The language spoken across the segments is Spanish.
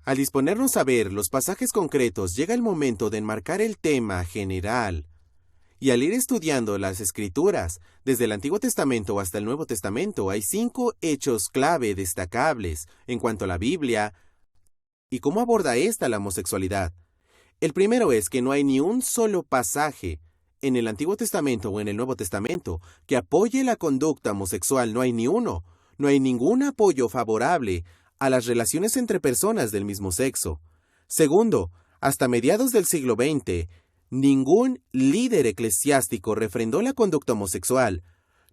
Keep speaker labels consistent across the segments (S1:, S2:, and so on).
S1: Al disponernos a ver los pasajes concretos, llega el momento de enmarcar el tema general. Y al ir estudiando las Escrituras, desde el Antiguo Testamento hasta el Nuevo Testamento, hay 5 hechos clave destacables en cuanto a la Biblia y cómo aborda esta la homosexualidad. El primero es que no hay ni un solo pasaje en el Antiguo Testamento o en el Nuevo Testamento que apoye la conducta homosexual, no hay ni uno. No hay ningún apoyo favorable a las relaciones entre personas del mismo sexo. Segundo, hasta mediados del siglo XX, ningún líder eclesiástico refrendó la conducta homosexual.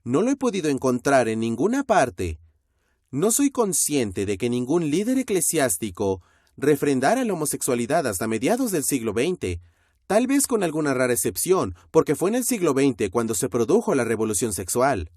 S1: No lo he podido encontrar en ninguna parte. No soy consciente de que ningún líder eclesiástico refrendara la homosexualidad hasta mediados del siglo XX, tal vez con alguna rara excepción, porque fue en el siglo XX cuando se produjo la revolución sexual.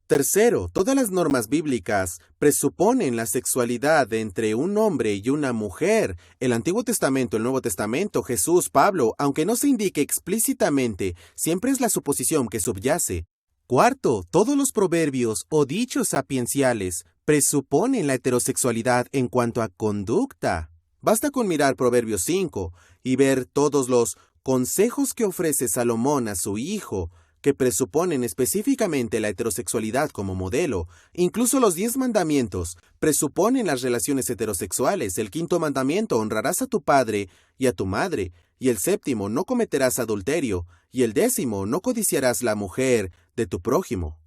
S1: Tercero, todas las normas bíblicas presuponen la sexualidad entre un hombre y una mujer. El Antiguo Testamento, el Nuevo Testamento, Jesús, Pablo, aunque no se indique explícitamente, siempre es la suposición que subyace. Cuarto, todos los proverbios o dichos sapienciales presuponen la heterosexualidad en cuanto a conducta. Basta con mirar Proverbios 5 y ver todos los consejos que ofrece Salomón a su hijo, que presuponen específicamente la heterosexualidad como modelo. Incluso los 10 mandamientos presuponen las relaciones heterosexuales. El 5.º mandamiento, honrarás a tu padre y a tu madre. Y el 7.º, no cometerás adulterio. Y el 10.º, no codiciarás la mujer de tu prójimo.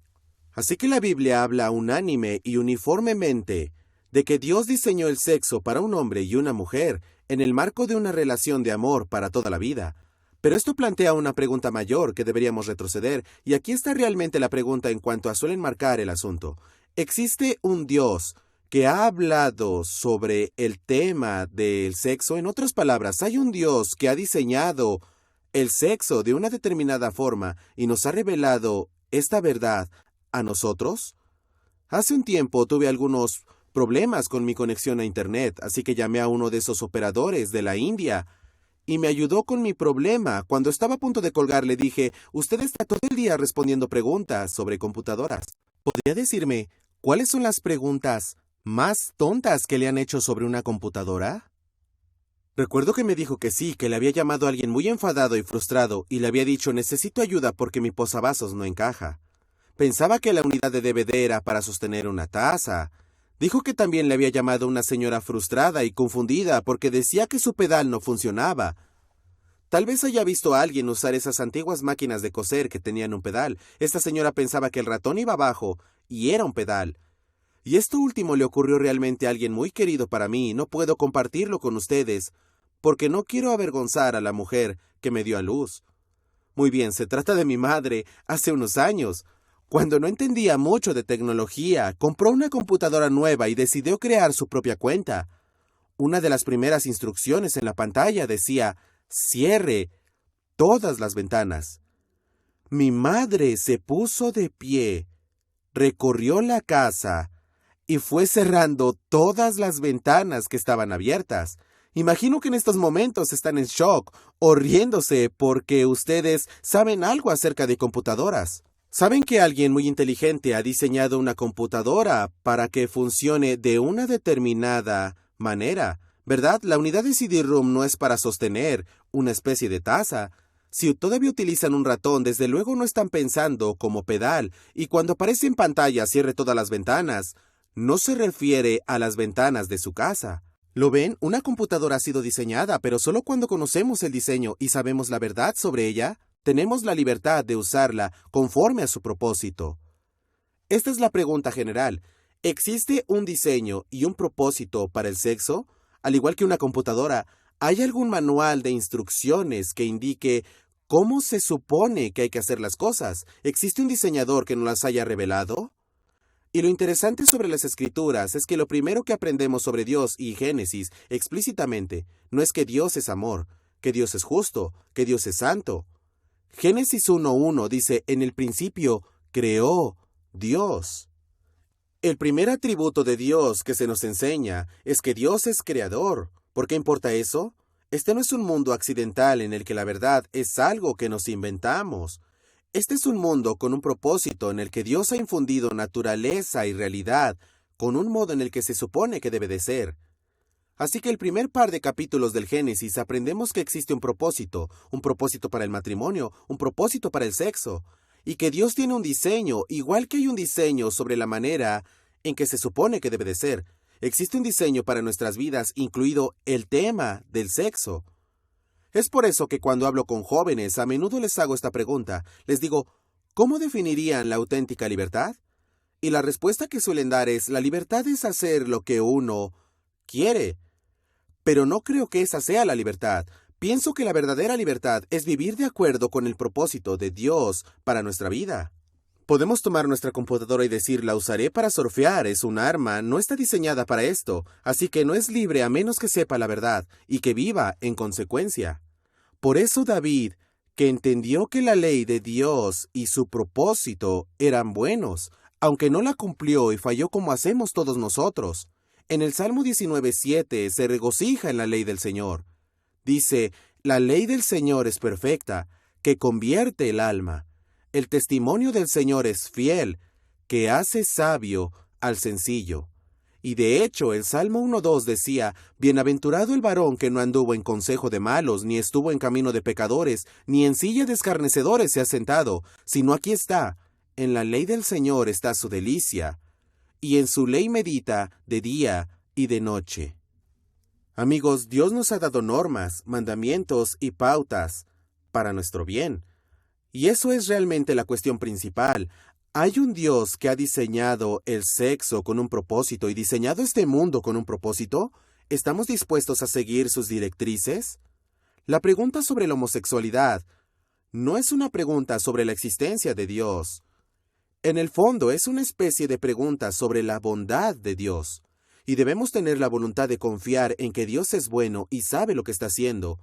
S1: Así que la Biblia habla unánime y uniformemente de que Dios diseñó el sexo para un hombre y una mujer en el marco de una relación de amor para toda la vida. Pero esto plantea una pregunta mayor que deberíamos retroceder, y aquí está realmente la pregunta en cuanto a suelen marcar el asunto. ¿Existe un Dios que ha hablado sobre el tema del sexo? En otras palabras, ¿hay un Dios que ha diseñado el sexo de una determinada forma y nos ha revelado esta verdad a nosotros? Hace un tiempo tuve algunos problemas con mi conexión a Internet, así que llamé a uno de esos operadores de la India y me ayudó con mi problema. Cuando estaba a punto de colgar, le dije: usted está todo el día respondiendo preguntas sobre computadoras. ¿Podría decirme cuáles son las preguntas más tontas que le han hecho sobre una computadora? Recuerdo que me dijo que sí, que le había llamado a alguien muy enfadado y frustrado y le había dicho: necesito ayuda porque mi posavasos no encaja. Pensaba que la unidad de DVD era para sostener una taza. Dijo que también le había llamado una señora frustrada y confundida porque decía que su pedal no funcionaba. Tal vez haya visto a alguien usar esas antiguas máquinas de coser que tenían un pedal. Esta señora pensaba que el ratón iba abajo y era un pedal. Y esto último le ocurrió realmente a alguien muy querido para mí y no puedo compartirlo con ustedes porque no quiero avergonzar a la mujer que me dio a luz. Muy bien, se trata de mi madre hace unos años. Cuando no entendía mucho de tecnología, compró una computadora nueva y decidió crear su propia cuenta. Una de las primeras instrucciones en la pantalla decía: cierre todas las ventanas. Mi madre se puso de pie, recorrió la casa y fue cerrando todas las ventanas que estaban abiertas. Imagino que en estos momentos están en shock o riéndose porque ustedes saben algo acerca de computadoras. ¿Saben que alguien muy inteligente ha diseñado una computadora para que funcione de una determinada manera? ¿Verdad? La unidad de CD-ROM no es para sostener una especie de taza. Si todavía utilizan un ratón, desde luego no están pensando como pedal, y cuando aparece en pantalla cierre todas las ventanas, no se refiere a las ventanas de su casa. ¿Lo ven? Una computadora ha sido diseñada, pero solo cuando conocemos el diseño y sabemos la verdad sobre ella, tenemos la libertad de usarla conforme a su propósito. Esta es la pregunta general. ¿Existe un diseño y un propósito para el sexo? Al igual que una computadora, ¿hay algún manual de instrucciones que indique cómo se supone que hay que hacer las cosas? ¿Existe un diseñador que nos las haya revelado? Y lo interesante sobre las Escrituras es que lo primero que aprendemos sobre Dios y Génesis explícitamente no es que Dios es amor, que Dios es justo, que Dios es santo. Génesis 1:1 dice: en el principio creó Dios. El primer atributo de Dios que se nos enseña es que Dios es creador. ¿Por qué importa eso? Este no es un mundo accidental en el que la verdad es algo que nos inventamos. Este es un mundo con un propósito en el que Dios ha infundido naturaleza y realidad, con un modo en el que se supone que debe de ser. Así que el primer par de capítulos del Génesis aprendemos que existe un propósito para el matrimonio, un propósito para el sexo, y que Dios tiene un diseño, igual que hay un diseño sobre la manera en que se supone que debe de ser. Existe un diseño para nuestras vidas, incluido el tema del sexo. Es por eso que cuando hablo con jóvenes, a menudo les hago esta pregunta. Les digo, ¿cómo definirían la auténtica libertad? Y la respuesta que suelen dar es, la libertad es hacer lo que uno quiere. Pero no creo que esa sea la libertad. Pienso que la verdadera libertad es vivir de acuerdo con el propósito de Dios para nuestra vida. Podemos tomar nuestra computadora y decir, la usaré para surfear, es un arma, no está diseñada para esto, así que no es libre a menos que sepa la verdad y que viva en consecuencia. Por eso David, que entendió que la ley de Dios y su propósito eran buenos, aunque no la cumplió y falló como hacemos todos nosotros. En el Salmo 19:7 se regocija en la ley del Señor. Dice, la ley del Señor es perfecta, que convierte el alma. El testimonio del Señor es fiel, que hace sabio al sencillo. Y de hecho, el Salmo 1:2 decía, bienaventurado el varón que no anduvo en consejo de malos, ni estuvo en camino de pecadores, ni en silla de escarnecedores se ha sentado, sino aquí está, en la ley del Señor está su delicia, y en su ley medita de día y de noche. Amigos, Dios nos ha dado normas, mandamientos y pautas para nuestro bien. Y eso es realmente la cuestión principal. ¿Hay un Dios que ha diseñado el sexo con un propósito y diseñado este mundo con un propósito? ¿Estamos dispuestos a seguir sus directrices? La pregunta sobre la homosexualidad no es una pregunta sobre la existencia de Dios. En el fondo es una especie de pregunta sobre la bondad de Dios. Y debemos tener la voluntad de confiar en que Dios es bueno y sabe lo que está haciendo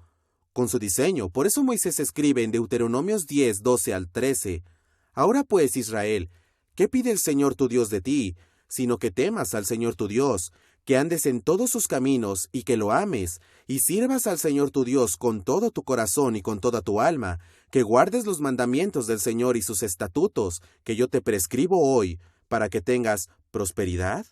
S1: con su diseño. Por eso Moisés escribe en Deuteronomios 10, 12 al 13, Ahora pues, Israel, ¿qué pide el Señor tu Dios de ti? Sino que temas al Señor tu Dios, que andes en todos sus caminos y que lo ames, y sirvas al Señor tu Dios con todo tu corazón y con toda tu alma, que guardes los mandamientos del Señor y sus estatutos, que yo te prescribo hoy, para que tengas prosperidad